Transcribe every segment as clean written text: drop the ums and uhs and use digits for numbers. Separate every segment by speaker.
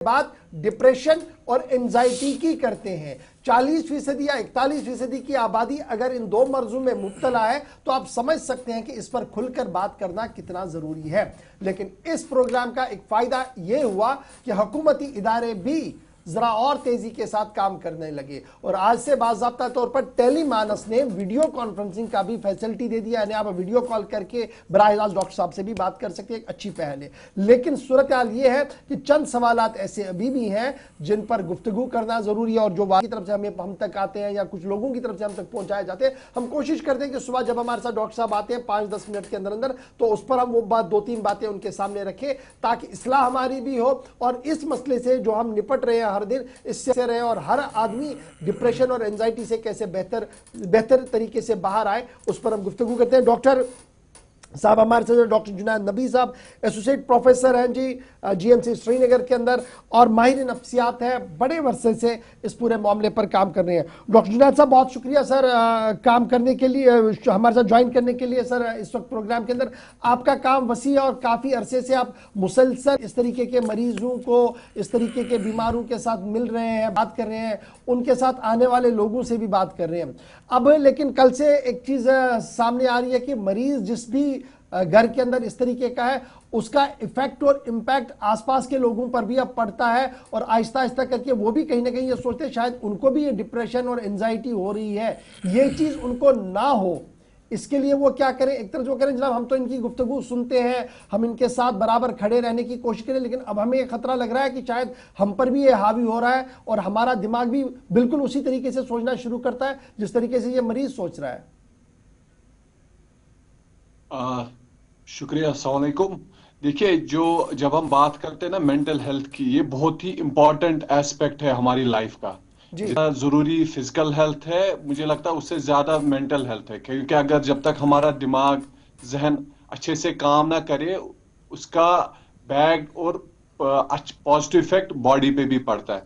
Speaker 1: बात डिप्रेशन और एंजाइटी की करते हैं। 40% या 41% की आबादी अगर इन दो मर्जों में मुब्तला है तो आप समझ सकते हैं कि इस पर खुलकर बात करना कितना जरूरी है। लेकिन इस प्रोग्राम का एक फायदा यह हुआ कि हुकूमती इदारे भी जरा और तेजी के साथ काम करने लगे और आज से बाज़ाब्ता तौर पर टेलीमानस ने वीडियो कॉन्फ्रेंसिंग का भी फैसिलिटी दे दिया, यानी आप वीडियो कॉल करके बराह रास्त डॉक्टर साहब से भी बात कर सकते हैं। एक अच्छी पहल है, लेकिन सूरत हाल ये है कि चंद सवालात ऐसे अभी भी हैं जिन पर गुफ्तगू करना जरूरी है और जो की तरफ से हम तक आते हैं या कुछ लोगों की तरफ से हम तक पहुंचाए जाते हैं। हम कोशिश करते हैं कि सुबह जब हमारे साथ डॉक्टर साहब आते हैं 5-10 मिनट के अंदर अंदर, तो उस पर हम वो बात 2-3 बातें उनके सामने रखें ताकि इस्लाह हमारी भी हो और इस मसले से जो हम निपट रहे हैं हर दिन इससे रहे और हर आदमी डिप्रेशन और एंजाइटी से कैसे बेहतर तरीके से बाहर आए उस पर हम गुफ्तगू करते हैं। डॉक्टर साहब हमारे साथ डॉक्टर जुनैद नबी साहब एसोसिएट प्रोफेसर हैं जी जीएमसी श्रीनगर के अंदर और माहिर नफ्सियात है, बड़े वर्षे से इस पूरे मामले पर काम कर रहे हैं। डॉक्टर जुनैद साहब बहुत शुक्रिया सर काम करने के लिए, हमारे साथ ज्वाइन करने के लिए। सर इस वक्त प्रोग्राम के अंदर आपका काम वसी है और काफ़ी अरसे से आप मुसलसल इस तरीके के मरीजों को, इस तरीके के बीमारों के साथ मिल रहे हैं, बात कर रहे हैं, उनके साथ आने वाले लोगों से भी बात कर रहे हैं। अब लेकिन कल से एक चीज़ सामने आ रही है कि मरीज जिस भी घर के अंदर इस तरीके का है उसका इफेक्ट और इम्पैक्ट आसपास के लोगों पर भी अब पड़ता है और आहिस्ता आहिस्ता करके वो भी कहीं ना कहीं ये सोचते हैं शायद उनको भी ये डिप्रेशन और एंजाइटी हो रही है, ये चीज़ उनको ना हो। इसके लिए वो क्या करें? एक तरफ जो करें जनाब हम तो इनकी गुफ्तगू सुनते हैं, हम इनके साथ बराबर खड़े रहने की कोशिश करें, लेकिन अब हमें ये खतरा लग रहा है कि शायद हम पर भी ये हावी हो रहा है और हमारा दिमाग भी बिल्कुल उसी तरीके से सोचना शुरू करता है जिस तरीके से ये मरीज सोच रहा है।
Speaker 2: शुक्रिया, अस्सलाम वालेकुम। देखिए, जब हम बात करते हैं ना मेंटल हेल्थ की, ये बहुत ही इंपॉर्टेंट एस्पेक्ट है हमारी लाइफ का। जितना जरूरी फिजिकल हेल्थ है मुझे लगता है उससे ज्यादा मेंटल हेल्थ है, क्योंकि अगर जब तक हमारा दिमाग जहन अच्छे से काम ना करे उसका बैड और पॉजिटिव इफेक्ट बॉडी पे भी पड़ता है।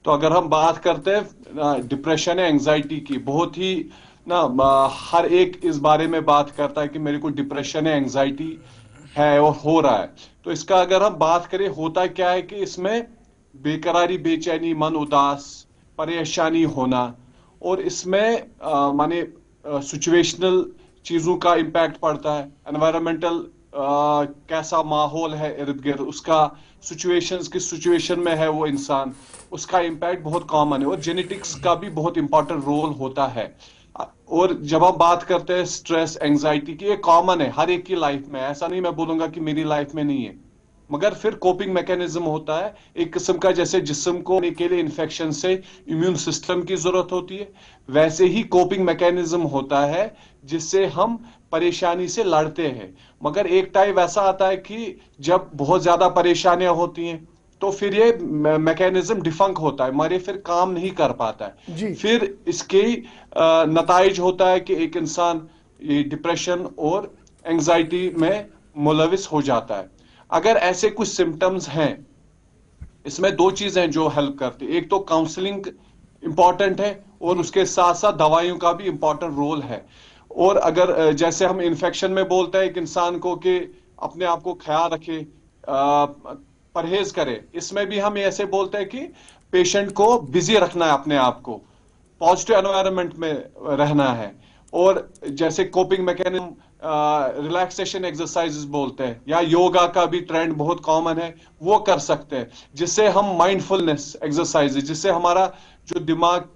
Speaker 2: तो अगर हम बात करते हैं डिप्रेशन या एंजाइटी की, बहुत ही हर एक इस बारे में बात करता है कि मेरे को डिप्रेशन या एंजाइटी है और हो रहा है। तो इसका अगर हम बात करें होता क्या है कि इसमें बेकरारी, बेचैनी, मन उदास, परेशानी होना और इसमें माने सिचुएशनल चीजों का इम्पैक्ट पड़ता है। एनवायरमेंटल कैसा माहौल है इर्द गिर्द, उसका सिचुएशंस किस सिचुएशन में है वो इंसान, उसका इम्पैक्ट बहुत कॉमन है। और जेनेटिक्स का भी बहुत इंपॉर्टेंट रोल होता है। और जब आप बात करते हैं स्ट्रेस, एंजाइटी की, ये कॉमन है हर एक की लाइफ में, ऐसा नहीं मैं बोलूंगा कि मेरी लाइफ में नहीं है। मगर फिर कोपिंग मैकेनिज्म होता है एक किस्म का, जैसे जिस्म को के लिए इन्फेक्शन से इम्यून सिस्टम की जरूरत होती है, वैसे ही कोपिंग मैकेनिज्म होता है जिससे हम परेशानी से लड़ते हैं। मगर एक टाइम ऐसा आता है कि जब बहुत ज्यादा परेशानियां होती हैं तो फिर ये मैकेनिज्म डिफंक होता है, हमारे फिर काम नहीं कर पाता है। फिर इसके नताइज होता है कि एक इंसान ये डिप्रेशन और एंजाइटी में मुलविस हो जाता है। अगर ऐसे कुछ सिम्टम्स हैं, इसमें दो चीजें जो हेल्प करती है, एक तो काउंसलिंग इंपॉर्टेंट है और उसके साथ साथ दवाइयों का भी इंपॉर्टेंट रोल है। और अगर जैसे हम इन्फेक्शन में बोलते हैं एक इंसान को कि अपने आप को ख्याल रखे, परहेज करे, इसमें भी हम ऐसे बोलते हैं कि पेशेंट को बिजी रखना है, अपने आप को पॉजिटिव एनवायरनमेंट में रहना है। और जैसे कोपिंग मैकेनिज्म, रिलैक्सेशन एक्सरसाइजेस बोलते हैं, या योगा का भी ट्रेंड बहुत कॉमन है, वो कर सकते हैं जिससे हम माइंडफुलनेस एक्सरसाइजेस, जिससे हमारा जो दिमाग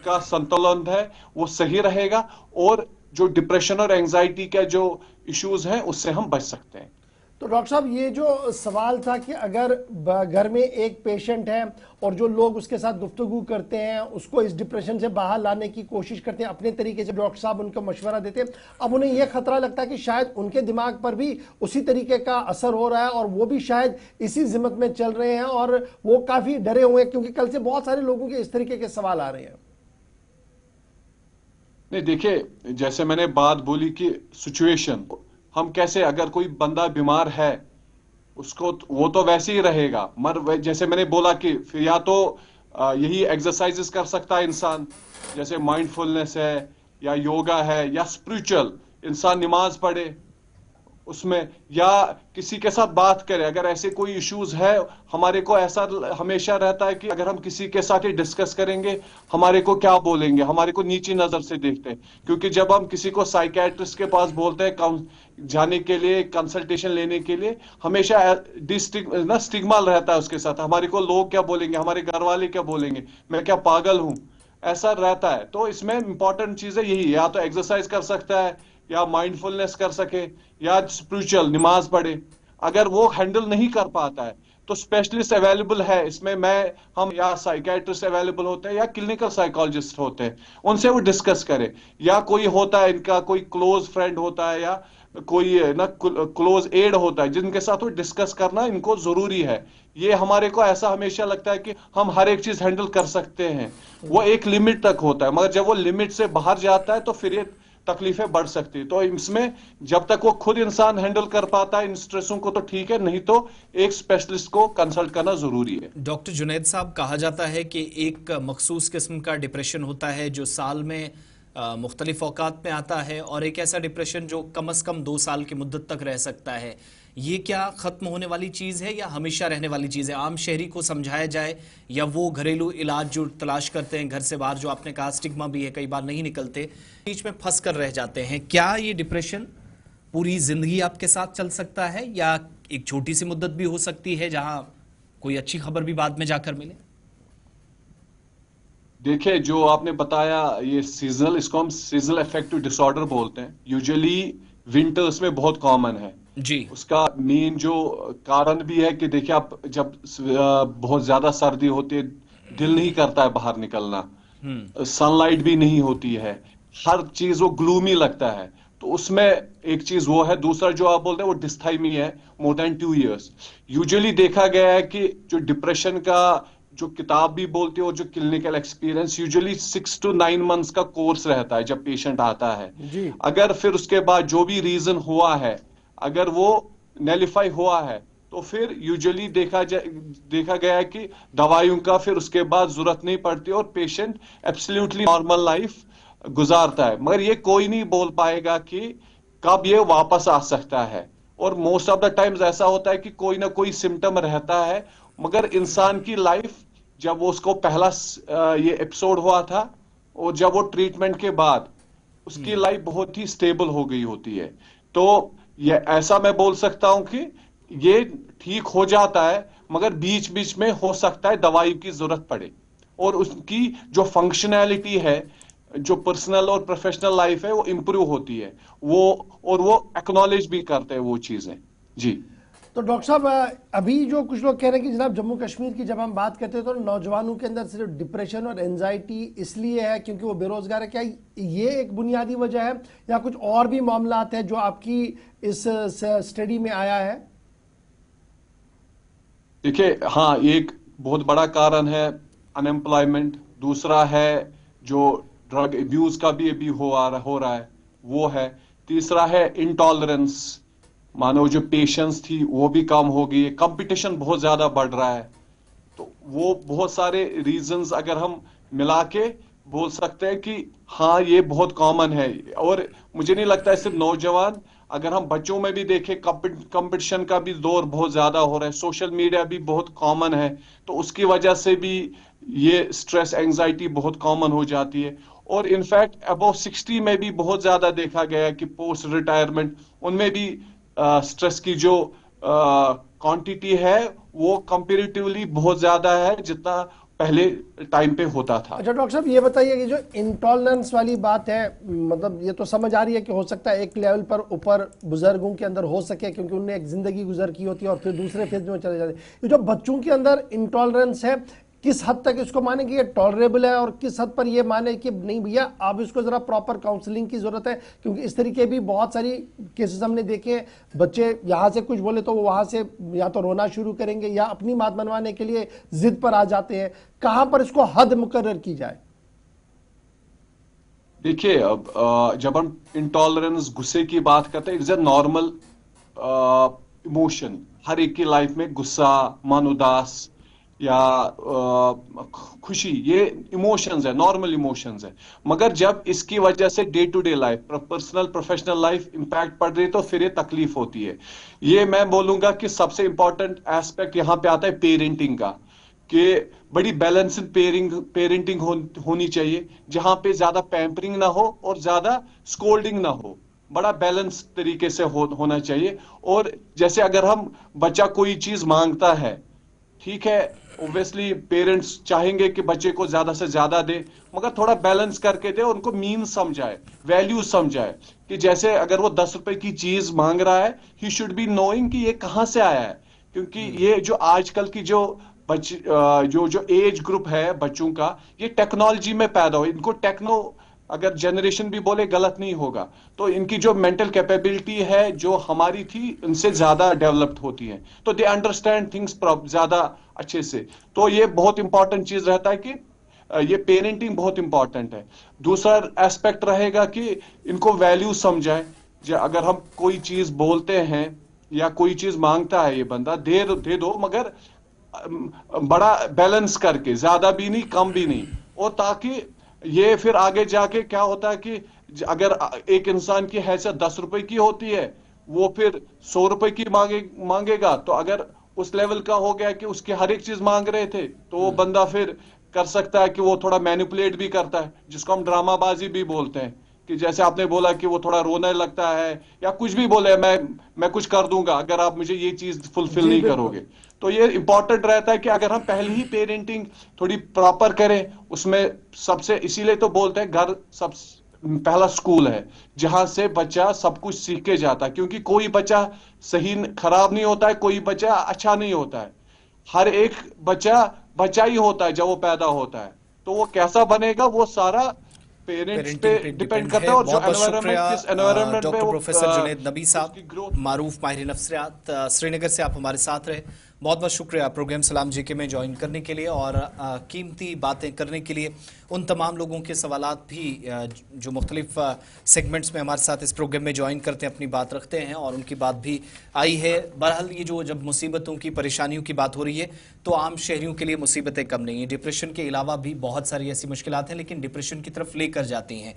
Speaker 2: का संतुलन है वो सही रहेगा और जो डिप्रेशन और एंजाइटी के जो इश्यूज हैं उससे हम बच सकते हैं।
Speaker 1: तो डॉक्टर साहब ये जो सवाल था कि अगर घर में एक पेशेंट है और जो लोग उसके साथ गुफ्तगू करते हैं उसको इस डिप्रेशन से बाहर लाने की कोशिश करते हैं, अपने तरीके से डॉक्टर साहब उनको मशवरा देते हैं, अब उन्हें यह खतरा लगता है कि शायद उनके दिमाग पर भी उसी तरीके का असर हो रहा है और वो भी शायद इसी जिम्मत में चल रहे हैं और वो काफी डरे हुए हैं, क्योंकि कल से बहुत सारे लोगों के इस तरीके के सवाल आ रहे हैं।
Speaker 2: नहीं, देखिए, जैसे मैंने बात बोली कि सिचुएशन, हम कैसे, अगर कोई बंदा बीमार है उसको वो तो वैसे ही रहेगा, मगर जैसे मैंने बोला कि फिर या तो यही एक्सरसाइजेस कर सकता है इंसान, जैसे माइंडफुलनेस है या योगा है या स्पिरिचुअल, इंसान नमाज पढ़े उसमें, या किसी के साथ बात करें अगर ऐसे कोई इश्यूज है। हमारे को ऐसा हमेशा रहता है कि अगर हम किसी के साथ ही डिस्कस करेंगे, हमारे को क्या बोलेंगे, हमारे को नीची नजर से देखते हैं। क्योंकि जब हम किसी को साइकेट्रिस्ट के पास बोलते हैं जाने के लिए, कंसल्टेशन लेने के लिए, हमेशा स्टिग्मा रहता है उसके साथ। हमारे को लोग क्या बोलेंगे, हमारे घर वाले क्या बोलेंगे, मैं क्या पागल हूं, ऐसा रहता है। तो इसमें इंपॉर्टेंट चीज है यही, या तो एक्सरसाइज कर सकता है, या माइंडफुलनेस कर सके, या स्पिरिचुअल नमाज पढ़े। अगर वो हैंडल नहीं कर पाता है तो स्पेशलिस्ट अवेलेबल है इसमें। हम या साइकेट्रिस्ट अवेलेबल होते हैं या क्लिनिकल साइकोलॉजिस्ट होते हैं, उनसे वो डिस्कस करें। या कोई होता है इनका कोई क्लोज फ्रेंड होता है, या कोई ना क्लोज एड होता है, जिनके साथ वो डिस्कस करना इनको जरूरी है। ये हमारे को ऐसा हमेशा लगता है कि हम हर एक चीज हैंडल कर सकते हैं, वो एक लिमिट तक होता है। मगर जब वो लिमिट से बाहर जाता है तो फिर ये तकलीफें बढ़ सकती है। तो इसमें जब तक वो खुद इंसान हैंडल कर पाता है इन स्ट्रेसों को तो ठीक है, नहीं तो एक स्पेशलिस्ट को कंसल्ट करना जरूरी है।
Speaker 3: डॉक्टर जुनैद साहब, कहा जाता है कि एक मखसूस किस्म का डिप्रेशन होता है जो साल में मुख्तलिफ औकात में आता है, और एक ऐसा डिप्रेशन जो कम से कम 2 साल की मुद्दत तक रह सकता है। ये क्या ख़त्म होने वाली चीज़ है या हमेशा रहने वाली चीज़ है? आम शहरी को समझाया जाए, या वो घरेलू इलाज जो तलाश करते हैं घर से बाहर, जो आपने कहा स्टिग्मा भी है, कई बार नहीं निकलते, बीच में फंस कर रह जाते हैं। क्या ये डिप्रेशन पूरी ज़िंदगी आपके साथ चल सकता है, या एक छोटी सी मुद्दत भी हो सकती है जहाँ कोई अच्छी खबर भी बाद में जाकर मिले?
Speaker 2: देखिए, जो आपने बताया ये सीजनल, इसको हम सीजनल अफेक्टिव डिसऑर्डर बोलते हैं। यूजुअली विंटर्स में बहुत कॉमन है।
Speaker 3: जी।
Speaker 2: उसका मेन जो कारण भी है कि देखिए, आप जब बहुत ज्यादा सर्दी होती है, दिल नहीं करता है बाहर निकलना, सनलाइट भी नहीं होती है, हर चीज वो ग्लूमी लगता है। तो उसमें एक चीज वो है। दूसरा जो आप बोलते हैं वो डिस्थाइमी है, मोर देन 2 years। यूजुअली देखा गया है कि जो डिप्रेशन का जो किताब भी बोलती है और जो clinical experience, usually 6 to 9 months का कोर्स रहता है जब पेशेंट आता है।
Speaker 1: जी।
Speaker 2: अगर फिर उसके बाद जो भी रीजन हुआ है, अगर वो नेलिफाई हुआ है, तो फिर यूजुअली देखा गया है कि दवाइयों का फिर उसके बाद जरूरत नहीं पड़ती और पेशेंट एब्सोल्युटली नॉर्मल लाइफ गुजारता है। मगर ये कोई नहीं बोल पाएगा कि कब ये वापस आ सकता है। और मोस्ट ऑफ द टाइम्स ऐसा होता है कि कोई ना कोई सिम्टम रहता है, मगर इंसान की लाइफ, जब वो उसको पहला ये एपिसोड हुआ था और जब वो ट्रीटमेंट के बाद उसकी लाइफ बहुत ही स्टेबल हो गई होती है। तो ये ऐसा मैं बोल सकता हूं कि ये ठीक हो जाता है, मगर बीच बीच में हो सकता है दवाई की जरूरत पड़े, और उसकी जो फंक्शनैलिटी है, जो पर्सनल और प्रोफेशनल लाइफ है, वो इंप्रूव होती है। वो एक्नॉलेज भी करते हैं वो चीजें। जी।
Speaker 1: तो डॉक्टर साहब, अभी जो कुछ लोग कह रहे हैं कि जनाब जम्मू कश्मीर की जब हम बात करते हैं तो नौजवानों के अंदर सिर्फ डिप्रेशन और एंजाइटी इसलिए है क्योंकि वो बेरोजगार है, क्या ये एक बुनियादी वजह है या कुछ और भी मामलात हैं जो आपकी इस स्टडी में आया है?
Speaker 2: देखिए, हाँ, एक बहुत बड़ा कारण है अनएम्प्लॉयमेंट। दूसरा है जो ड्रग अब्यूज का भी अभी हो रहा है, वो है। तीसरा है इंटॉलरेंस, मानो जो पेशेंस थी वो भी कम हो गई है, कंपटीशन बहुत ज्यादा बढ़ रहा है। तो वो बहुत सारे रीजंस अगर हम मिला के बोल सकते हैं कि हाँ, ये बहुत कॉमन है। और मुझे नहीं लगता है सिर्फ नौजवान, अगर हम बच्चों में भी देखें, कंपटीशन का भी दौर बहुत ज्यादा हो रहा है, सोशल मीडिया भी बहुत कॉमन है, तो उसकी वजह से भी ये स्ट्रेस एंजाइटी बहुत कॉमन हो जाती है। और इनफैक्ट अबव 60 में भी बहुत ज्यादा देखा गया है कि पोस्ट रिटायरमेंट, उनमें भी स्ट्रेस की जो क्वांटिटी है वो कंपैरेटिवली बहुत ज्यादा है जितना पहले टाइम पे होता था।
Speaker 1: अच्छा डॉक्टर साहब, ये बताइए कि जो इंटॉलरेंस वाली बात है, मतलब ये तो समझ आ रही है कि हो सकता है एक लेवल पर ऊपर बुजुर्गों के अंदर हो सके क्योंकि उनने एक जिंदगी गुजर की होती है और फिर दूसरे फेज में चले जाते हैं। ये जो बच्चों के अंदर इंटॉलरेंस है, किस हद तक इसको माने कि ये टॉलरेबल है और किस हद पर ये माने कि नहीं भैया आप इसको जरा प्रॉपर काउंसलिंग की जरूरत है? क्योंकि इस तरीके भी बहुत सारी केसेस हमने देखे हैं, बच्चे यहाँ से कुछ बोले तो वो वहां से या तो रोना शुरू करेंगे या अपनी बात मनवाने के लिए जिद पर आ जाते हैं। कहां पर इसको हद मुकर्रर की जाए?
Speaker 2: देखिए, अब जब हम इंटॉलरेंस, गुस्से की बात करते हैं, इट्स अ नॉर्मल इमोशन। हर एक की लाइफ में गुस्सा, मन उदास, या खुशी, ये इमोशंस है, नॉर्मल इमोशंस है। मगर जब इसकी वजह से day to day life, personal professional life impact पड़ रही है, तो फिर ये तकलीफ होती है। ये मैं बोलूंगा कि सबसे इंपॉर्टेंट एस्पेक्ट यहां पे आता है पेरेंटिंग का, कि बड़ी बैलेंस्ड पेरेंटिंग होनी चाहिए, जहां पे ज्यादा पैम्परिंग ना हो और ज्यादा स्कोल्डिंग ना हो। बड़ा बैलेंस तरीके से होना चाहिए। और जैसे अगर हम बच्चा कोई चीज मांगता है, ठीक है, ऑब्वियसली पेरेंट्स चाहेंगे कि बच्चे को ज्यादा से ज्यादा दे, मगर थोड़ा बैलेंस करके दे, उनको मीन समझाए, वैल्यू समझाए। कि जैसे अगर वो 10 रुपए की चीज मांग रहा है, ही शुड बी नोइंग कि ये कहां से आया है। क्योंकि ये जो आजकल की जो जो एज ग्रुप है बच्चों का, ये टेक्नोलॉजी में पैदा हो, इनको टेक्नो, अगर जनरेशन भी बोले गलत नहीं होगा, तो इनकी जो मेंटल कैपेबिलिटी है जो हमारी थी उनसे ज्यादा डेवलप्ड होती है, तो दे अंडरस्टैंड थिंग्स ज्यादा अच्छे से। तो ये बहुत इंपॉर्टेंट चीज रहता है कि ये पेरेंटिंग बहुत इंपॉर्टेंट है। दूसरा एस्पेक्ट रहेगा कि इनको वैल्यू समझाए। अगर हम कोई चीज बोलते हैं या कोई चीज मांगता है ये बंदा, दे दो, मगर बड़ा बैलेंस करके, ज्यादा भी नहीं कम भी नहीं। और ताकि ये फिर आगे जाके क्या होता है कि अगर एक इंसान की हैसियत 10 रुपए की होती है, वो फिर 100 रुपए की मांगेगा, तो अगर उस लेवल का हो गया कि उसकी हर एक चीज मांग रहे थे, तो वो बंदा फिर कर सकता है कि वो थोड़ा मैनिपुलेट भी करता है, जिसको हम ड्रामाबाजी भी बोलते हैं। कि जैसे आपने बोला कि वो थोड़ा रोने लगता है या कुछ भी बोले, मैं कुछ कर दूंगा अगर आप मुझे ये चीज फुलफिल
Speaker 1: जी
Speaker 2: नहीं
Speaker 1: बिल्कुल।
Speaker 2: करोगे। तो ये इंपॉर्टेंट रहता है कि अगर हम पहले ही पेरेंटिंग थोड़ी प्रॉपर करें, उसमें सबसे, इसीलिए तो बोलते हैं घर सब पहला स्कूल है, जहां से बच्चा सब कुछ सीख के जाता है। क्योंकि कोई बच्चा सही खराब नहीं होता है, कोई बच्चा अच्छा नहीं होता है। हर एक बच्चा बच्चा ही होता है जब वो पैदा होता है। तो वो कैसा बनेगा वो सारा पेरेंट्स पे
Speaker 3: पेरेंटिंग पे
Speaker 2: डिपेंड
Speaker 3: डिपेंड
Speaker 2: करता
Speaker 3: है।
Speaker 2: है, और जो
Speaker 3: बहुत बहुत
Speaker 2: एनवायरनमेंट,
Speaker 3: शुक्रिया
Speaker 2: किस एनवायरनमेंट में
Speaker 3: डॉक्टर
Speaker 2: वो
Speaker 3: प्रोफेसर जुनेद नबी साहब,
Speaker 2: उसकी ग्रोथ।
Speaker 3: मारूफ माहिर नफ्सियात, श्रीनगर से आप हमारे साथ रहे। बहुत बहुत शुक्रिया प्रोग्राम सलाम जीके में ज्वाइन करने के लिए और कीमती बातें करने के लिए। उन तमाम लोगों के सवालात भी जो मुख्तलिफ सेगमेंट्स में हमारे साथ इस प्रोग्राम में ज्वाइन करते हैं, अपनी बात रखते हैं और उनकी बात भी आई है। बहरहाल ये जो जब मुसीबतों की, परेशानियों की बात हो रही है, तो आम शहरियों के लिए मुसीबतें कम नहीं है। डिप्रेशन के अलावा भी बहुत सारी ऐसी मुश्किलात हैं, लेकिन डिप्रेशन की तरफ लेकर जाती हैं।